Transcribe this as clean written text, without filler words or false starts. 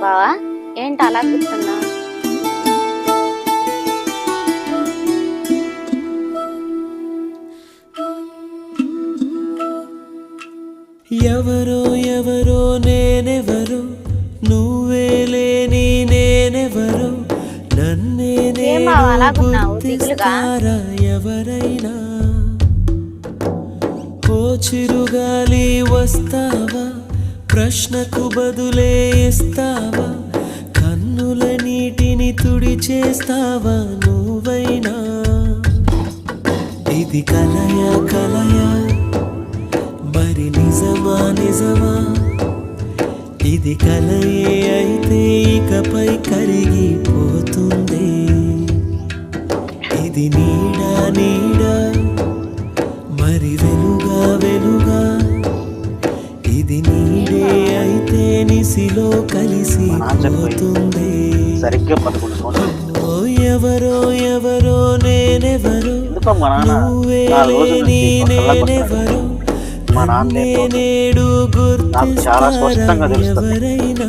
బావా ఏంటి అలా కూర్చున్నా? ఎవరో ఎవరో నేనెవరో, నువ్వే లేని నేనెవరో, నన్నే ఏం బావ అలాగున్నావు దిగులుగా? గుర్తిస్తారా ఎవరైనా? ఓ చిరుగాలి వస్తావా, ప్రశ్నకు బదులే ఇస్తావా, కన్నుల నీటిని తుడిచేస్తావా నువ్వైనా? ఇది కలయా కలయా, మరి నిజమా నిజమా? ఇది కలయే అయితే ఇకపై కరిగిపోతుంది. ఇది నీడా నీడా, మరి వెలుగా వెలుగా? ఇది నీడే అయితే నిసిలో కలిసిపోతుంది. ఓ ఎవరో ఎవరో నేనెవరో, నువ్వే లేని నేనెవరో, నన్నే నేడు గుర్తిస్తారా ఎవరైనా?